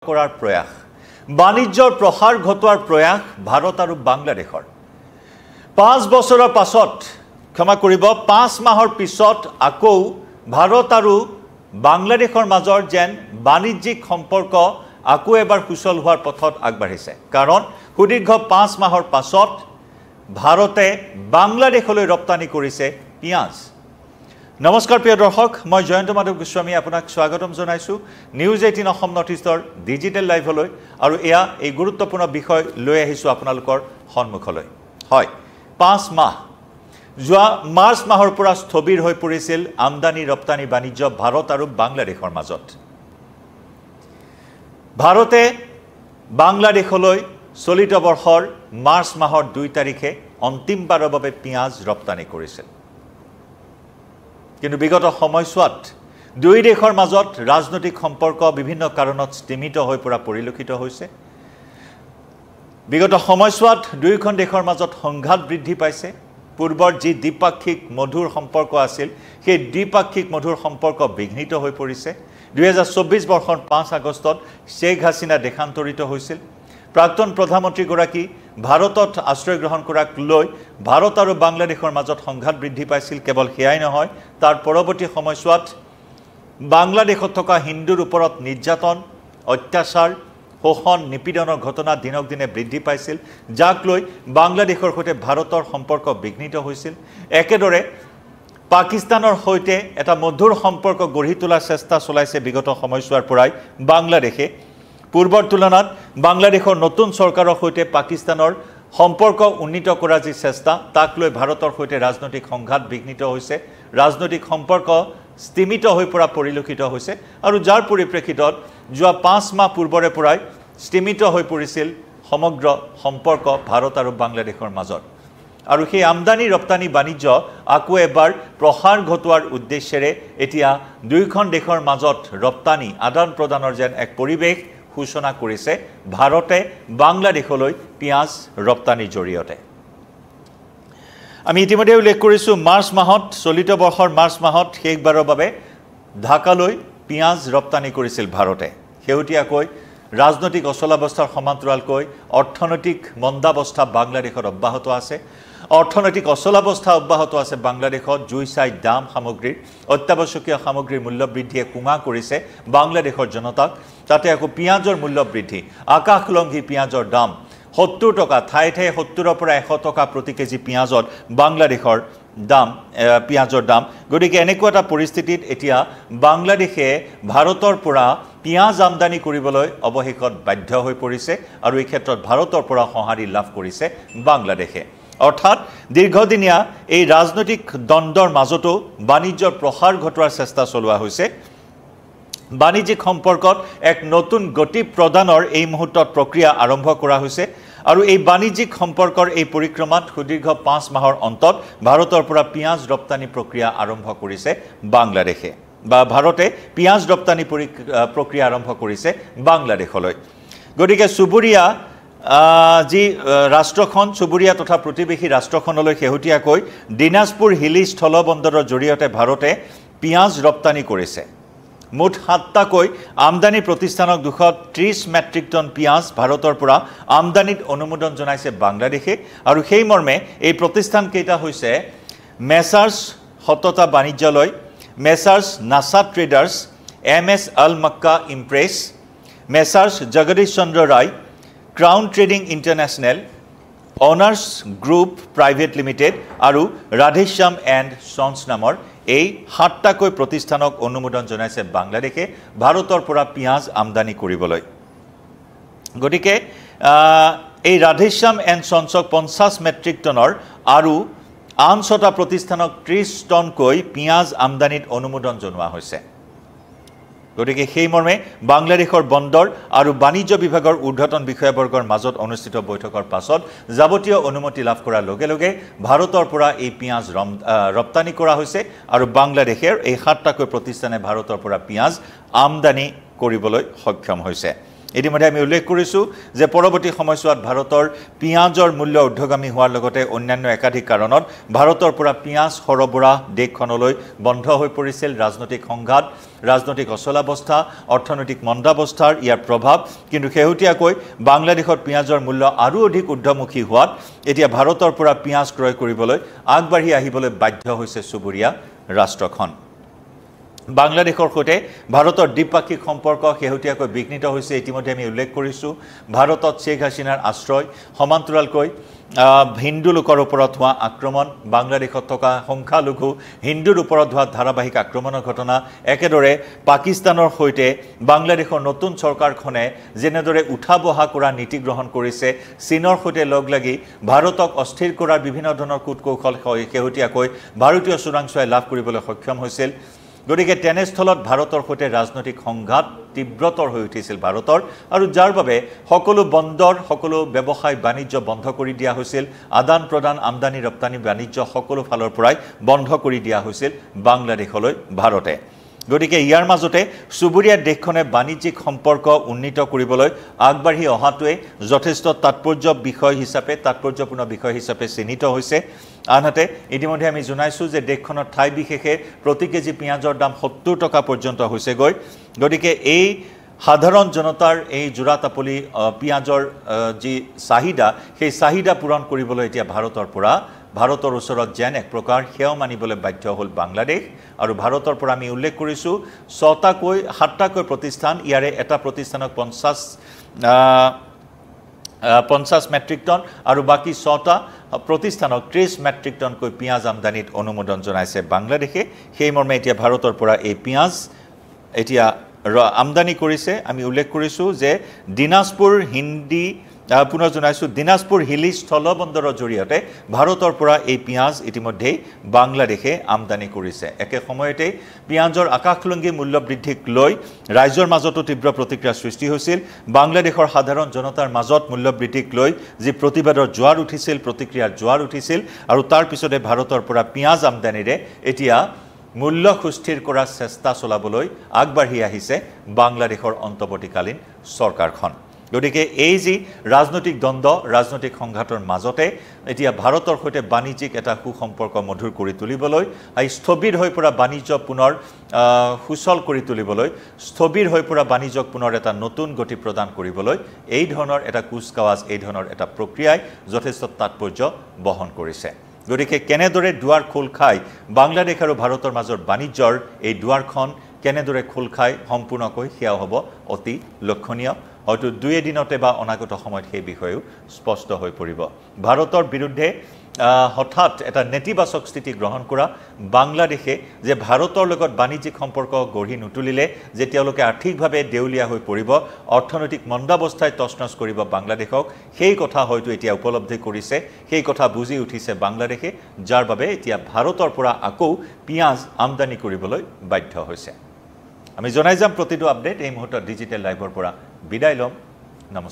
কৰাৰ প্ৰয়াস বাণিজ্যৰ প্ৰসাৰ ঘটোৱাৰ প্ৰয়াস ভাৰত আৰু বাংলাদেশৰ 5 বছৰৰ পাছত ক্ষমা কৰিব 5 মাহৰ পিছত আকৌ ভাৰত আৰু বাংলাদেশৰ মাজৰ যেন বাণিজ্যিক সম্পৰ্ক আকৌ এবাৰ সুচল হোৱাৰ পথত আগবাঢ়িছে কাৰণ সুদীৰ্ঘ 5 মাহৰ পাছত ভাৰতে বাংলাদেশলৈ ৰপ্তানি কৰিছে পিয়াজ নমস্কাৰ প্ৰিয় দৰ্শক মই জয়ন্ত মাধৱ গোস্বামী আপোনাক স্বাগতম জনাইছো নিউজ 18 অসম নৰ্থ ইষ্টৰ ডিজিটেল লাইভলৈ আৰু এয়া এই গুৰুত্বপূৰ্ণ বিষয় লৈ আহিছো আপোনালোকৰ সন্মুখলৈ হয় 5 মাহ যোৱা মাৰ্চ মাহৰ পৰা স্থবিৰ হৈ পৰিছিল আমদানি ৰপ্তানি বাণিজ্য ভাৰত আৰু বাংলাদেশৰ মাজত ভাৰতে বাংলাদেশলৈ চলিত বৰ্ষৰ মাৰ্চ মাহৰ 2 তাৰিখে অন্তিমবাৰৰ বাবে পিয়াজ ৰপ্তানি কৰিছিল কিন্তু বিগত সময়ছোৱাত দুই দেশৰ মাজত ৰাজনৈতিক সম্পৰ্ক বিভিন্ন কাৰণত স্থিমিত হৈ পৰা পৰিলক্ষিত হৈছে বিগত সময়ছোৱাত দুইখন দেশৰ মাজত সংঘাত বৃদ্ধি পাইছে পূৰ্বৰ যি দ্বিপাক্ষিক মধুৰ সম্পৰ্ক আছিল সেই দ্বিপাক্ষিক মধুৰ সম্পৰ্ক বিঘ্নিত হৈ পৰিছে 2024 বৰ্ষৰ 5 আগষ্টত শেখ হাছিনা দেশান্তৰিত হৈছিল প্ৰাক্তন প্ৰধানমন্ত্ৰী গৰাকী ভাৰতত আশ্ৰয় গ্ৰহণ কৰাক লৈ ভাৰত আৰু বাংলাদেশৰ মাজত সংঘাত বৃদ্ধি পাইছিল কেৱল হেয়াই নহয় তাৰ পৰৱৰ্তী সময়ছোৱাত বাংলাদেশত থকা হিন্দুৰ ওপৰত নিৰ্যাতন অত্যাচাৰ শোষণ নিপীড়নৰ ঘটনা দিনক দিনে বৃদ্ধি পাইছিল যাক লৈ বাংলাদেশৰ সৈতে ভাৰতৰ সম্পৰ্ক বিঘ্নিত হৈছিল একেদৰে পাকিস্তানৰ সৈতে এটা মধুৰ সম্পৰ্ক গঢ়ি তোলাৰ চেষ্টা চলাইছে বিগত সময়ছোৱাৰ পৰাই বাংলাদেশে পূৰ্বৰ তুলনাত বাংলাদেশৰ নতুন চৰকাৰৰ সৈতে পাকিস্তানৰ সম্পৰ্ক উন্নীত কৰাৰ যি চেষ্টা তাক লৈ ভাৰতৰ সৈতে ৰাজনৈতিক সংঘাত বিঘ্নিত হৈছে ৰাজনৈতিক সম্পৰ্ক স্থিমিত হৈ পৰা পৰিলক্ষিত হৈছে আৰু যাৰ পৰিপ্ৰেক্ষিতত যোৱা 5 মাহ পূৰ্বৰে পৰাই স্থিমিত হৈ পৰিছিল সমগ্ৰ সম্পৰ্ক ভাৰত আৰু বাংলাদেশৰ মাজত আৰু সেই আমদানি ৰপ্তানি বাণিজ্য আকৌ এবাৰ প্ৰসাৰ ঘটোৱাৰ উদ্দেশ্যেৰে এতিয়া দুইখন দেশৰ মাজত ৰপ্তানি আদান প্ৰদানৰ যেন এক পৰিৱেশ ঘোষণা কৰিছে ভাৰতে বাংলাদেশলৈ পিয়াজ ৰপ্তানিৰ জৰিয়তে আমি ইতিমধ্যে উল্লেখ কৰিছো মাৰ্চ মাহত চলিত বৰ্ষৰ মাৰ্চ মাহত শেষবাৰৰ বাবে ঢাকালৈ পিয়াজ ৰপ্তানি কৰিছিল ভাৰতে হেউটিয়াকৈ ৰাজনৈতিক অচলাৱস্থাৰ সমান্তৰালকৈ অৰ্থনৈতিক মন্দাৱস্থা বাংলাদেশত অব্যাহত আছে অৰ্থনৈতিক অচলাৱস্থা অব্যাহত আছে বাংলাদেশত জুই চাই দাম সামগ্ৰীৰ অত্যাৱশ্যকীয় সামগ্ৰীৰ মূল্য বৃদ্ধিয়ে কুঙা কৰিছে বাংলাদেশৰ জনতাক তাতে আকৌ পিয়াজৰ মূল্য বৃদ্ধি আকাশলংঘী পিয়াজৰ দাম 70 টকা ঠাই ঠাই 70 পৰা 100 টকা প্ৰতি কেজি পিয়াজত বাংলাদেশৰ দাম পিয়াজৰ দাম গতিকে এনেকুৱা এটা পৰিস্থিতিত এতিয়া বাংলাদেশে ভাৰতৰ পৰা পিয়াজ আমদানি কৰিবলৈ অৱশেষত বাধ্য হৈ পৰিছে আৰু এই ক্ষেত্ৰত ভাৰতৰ পৰা সঁহাৰি লাভ কৰিছে বাংলাদেশে অৰ্থাৎ দীৰ্ঘদিনীয়া এই ৰাজনৈতিক দ্বন্দ্বৰ মাজতো বাণিজ্যৰ প্ৰসাৰ ঘটোৱাৰ চেষ্টা চলোৱা হৈছে বাণিজ্যিক সম্পৰ্কত এক নতুন গতি প্ৰদানৰ এই মুহূৰ্তত প্ৰক্ৰিয়া আৰম্ভ কৰা হৈছে আৰু এই বাণিজ্যিক সম্পৰ্কৰ এই পৰিক্ৰমাত সুদীৰ্ঘ 5 মাহৰ অন্তত ভাৰতৰ পৰা পিয়াজ ৰপ্তানি প্ৰক্ৰিয়া আৰম্ভ কৰিছে বাংলাদেশে বা ভাৰতে পিয়াজ ৰপ্তানি প্ৰক্ৰিয়া আৰম্ভ কৰিছে বাংলাদেশলৈ গতিকে সুবুৰীয়া যি ৰাষ্ট্ৰখন সুবুৰীয়া তথা প্ৰতিবেশী ৰাষ্ট্ৰখনলৈ শেহতীয়াকৈ দিনাজপুৰ হিলি স্থলবন্দৰৰ জৰিয়তে ভাৰতে পিয়াজ ৰপ্তানি কৰিছে মুঠ 7টাকৈ আমদানি প্ৰতিষ্ঠানক 230 মেট্ৰিক টন পিয়াজ ভাৰতৰ পৰা আমদানিত অনুমোদন জনাইছে বাংলাদেশে আৰু সেই মৰ্মে এই প্ৰতিষ্ঠান কেইটা হৈছে মেসাৰ্স সততা বাণিজ্যালয় messrs Nasa traders MS Al Makka impress messrs Jagadish Chandra Roy crown trading international honours group private limited আৰু ৰাধেশ্যাম এণ্ড সন্স নামৰ এই 7টাকৈ প্ৰতিষ্ঠানক অনুমোদন জনাইছে বাংলাদেশে ভাৰতৰ পৰা পিয়াজ আমদানি কৰিবলৈ গতিকে এই ৰাধেশ্যাম এণ্ড সন্সক 50 মেট্ৰিক টনৰ আৰু আন 6টা প্ৰতিষ্ঠানক 30 টনকৈ পিয়াজ আমদানিত অনুমোদন জনোৱা হৈছে গতিকে সেই মৰ্মে বাংলাদেশৰ বন্দৰ আৰু বাণিজ্য বিভাগৰ ঊৰ্ধ্বতন বিষয়াবৰ্গৰ মাজত অনুষ্ঠিত বৈঠকৰ পাছত যাৱতীয় অনুমতি লাভ কৰাৰ লগে লগে ভাৰতৰ পৰা এই পিয়াজ ৰপ্তানি কৰা হৈছে আৰু বাংলাদেশৰ এই 7টাকৈ প্ৰতিষ্ঠানে ভাৰতৰ পৰা পিয়াজ আমদানি কৰিবলৈ সক্ষম হৈছে ইতিমধ্যে আমি উল্লেখ কৰিছোঁ যে পৰৱৰ্তী সময়ছোৱাত ভাৰতৰ পিঁয়াজৰ মূল্য ঊৰ্ধ্বগামী হোৱাৰ লগতে অন্যান্য একাধিক কাৰণত ভাৰতৰ পৰা পিঁয়াজ সৰবৰাহ দেশখনলৈ বন্ধ হৈ পৰিছিল ৰাজনৈতিক সংঘাত ৰাজনৈতিক অচলাৱস্থা অৰ্থনৈতিক মন্দাৱস্থাৰ ইয়াৰ প্ৰভাৱ কিন্তু শেহতীয়াকৈ বাংলাদেশত পিঁয়াজৰ মূল্য আৰু অধিক ঊৰ্ধ্বমুখী হোৱাত এতিয়া ভাৰতৰ পৰা পিঁয়াজ ক্ৰয় কৰিবলৈ আগবাঢ়ি আহিবলৈ বাধ্য হৈছে চুবুৰীয়া ৰাষ্ট্ৰখন বাংলাদেশৰ সৈতে ভাৰতৰ দ্বিপাক্ষিক সম্পৰ্ক শেহতীয়াকৈ বিঘ্নিত হৈছে ইতিমধ্যে আমি উল্লেখ কৰিছোঁ ভাৰতত শেখ হাছিনাৰ আশ্ৰয় সমান্তৰালকৈ হিন্দু লোকৰ ওপৰত হোৱা আক্ৰমণ বাংলাদেশত থকা সংখ্যালঘু হিন্দুৰ ওপৰত হোৱা ধাৰাবাহিক আক্ৰমণৰ ঘটনা একেদৰে পাকিস্তানৰ সৈতে বাংলাদেশৰ নতুন চৰকাৰখনে যেনেদৰে উঠা বহা কৰা নীতি গ্ৰহণ কৰিছে চীনৰ সৈতে লগ লাগি ভাৰতক অস্থিৰ কৰাৰ বিভিন্ন ধৰণৰ কূটকৌশল শেহতীয়াকৈ ভাৰতীয় চোৰাংচোৱাই লাভ কৰিবলৈ সক্ষম হৈছিল গতিকে তেনেস্থলত ভাৰতৰ সৈতে ৰাজনৈতিক সংঘাত তীব্ৰতৰ হৈ উঠিছিল ভাৰতৰ আৰু যাৰ বাবে সকলো বন্দৰ সকলো ব্যৱসায় বাণিজ্য বন্ধ কৰি দিয়া হৈছিল আদান প্ৰদান আমদানি ৰপ্তানি বাণিজ্য সকলো ফালৰ পৰাই বন্ধ কৰি দিয়া হৈছিল বাংলাদেশলৈ ভাৰতে গতিকে ইয়াৰ মাজতে চুবুৰীয়া দেশখনে বাণিজ্যিক সম্পৰ্ক উন্নীত কৰিবলৈ আগবাঢ়ি অহাটোৱে যথেষ্ট তাৎপৰ্যপূৰ্ণ বিষয় হিচাপে চিহ্নিত হৈছে আনহাতে ইতিমধ্যে আমি জনাইছোঁ যে দেশখনৰ ঠাই বিশেষে প্ৰতি কেজি পিঁয়াজৰ দাম ৭০ টকা পৰ্যন্ত হৈছেগৈ গতিকে এই সাধাৰণ জনতাৰ এই জোৰাতাপলি পিঁয়াজৰ যি চাহিদা সেই চাহিদা পূৰণ কৰিবলৈ এতিয়া ভাৰতৰ ওচৰত যেন এক প্ৰকাৰ সেৱা মানিবলৈ বাধ্য হ'ল বাংলাদেশ আৰু ভাৰতৰ পৰা আমি উল্লেখ কৰিছোঁ ৭টাকৈ প্ৰতিষ্ঠান ইয়াৰে এটা প্ৰতিষ্ঠানক 50 মেট্ৰিক টন আৰু বাকি 6টা প্ৰতিষ্ঠানক 30 মেট্ৰিক টনকৈ পিঁয়াজ আমদানিত অনুমোদন জনাইছে বাংলাদেশে সেই মৰ্মে এতিয়া ভাৰতৰ পৰা এই পিঁয়াজ এতিয়া আমদানি কৰিছে আমি উল্লেখ কৰিছোঁ যে দিনাজপুৰ হিলি স্থলবন্দৰৰ জৰিয়তে ভাৰতৰ পৰা এই পিঁয়াজ ইতিমধ্যেই বাংলাদেশে আমদানি কৰিছে একে সময়তে পিঁয়াজৰ আকাশলংঘী মূল্য বৃদ্ধিক লৈ ৰাজ্যৰ মাজতো তীব্ৰ প্ৰতিক্ৰিয়া সৃষ্টি হৈছিল বাংলাদেশৰ সাধাৰণ জনতাৰ মাজত মূল্য বৃদ্ধিক লৈ যি প্ৰতিবাদৰ জোৱাৰ উঠিছিল প্ৰতিক্ৰিয়াৰ জোৱাৰ উঠিছিল আৰু তাৰ পিছতে ভাৰতৰ পৰা পিঁয়াজ আমদানিৰে এতিয়া মূল্য সুস্থিৰ কৰাৰ চেষ্টা চলাবলৈ আগবাঢ়ি আহিছে বাংলাদেশৰ অন্তৱৰ্তীকালীন চৰকাৰখন গতিকে এই যি ৰাজনৈতিক দ্বন্দ্ব ৰাজনৈতিক সংঘাতৰ মাজতে এতিয়া ভাৰতৰ সৈতে বাণিজ্যিক এটা সুসম্পৰ্ক মধুৰ কৰি তুলিবলৈ এই স্থবিৰ হৈ পৰা বাণিজ্য পুনৰ সুচল কৰি তুলিবলৈ স্থবিৰ হৈ পৰা বাণিজ্যক পুনৰ এটা নতুন গতি প্ৰদান কৰিবলৈ এই ধৰণৰ এটা কুচকাৱাজ এই ধৰণৰ এটা প্ৰক্ৰিয়াই যথেষ্ট তাৎপৰ্য বহন কৰিছে গতিকে কেনেদৰে দুৱাৰ খোল খাই বাংলাদেশ আৰু ভাৰতৰ মাজৰ বাণিজ্যৰ এই দুৱাৰখন কেনেদৰে খোল খাই সম্পূৰ্ণকৈ সেয়া হ'ব অতি লক্ষণীয় হয়তো দুই এদিনতে বা অনাগত সময়ত সেই বিষয়েও স্পষ্ট হৈ পৰিব ভাৰতৰ বিৰুদ্ধে হঠাৎ এটা নেতিবাচক স্থিতি গ্ৰহণ কৰা বাংলাদেশে যে ভাৰতৰ লগত বাণিজ্যিক সম্পৰ্ক গঢ়ি নুতুলিলে যে তেওঁলোকে আৰ্থিকভাৱে দেউলীয়া হৈ পৰিব অৰ্থনৈতিক মন্দাৱস্থাই তছনছ কৰিব বাংলাদেশক সেই কথা হয়তো এতিয়া উপলব্ধি কৰিছে সেই কথা বুজি উঠিছে বাংলাদেশে যাৰ বাবে এতিয়া ভাৰতৰ পৰা আকৌ পিঁয়াজ আমদানি কৰিবলৈ বাধ্য হৈছে আমি জনাই যাম প্ৰতিটো আপডেট এই মুহূৰ্তত ডিজিটেল লাইভৰ পৰা বিদায় ল'ম নমস্কাৰ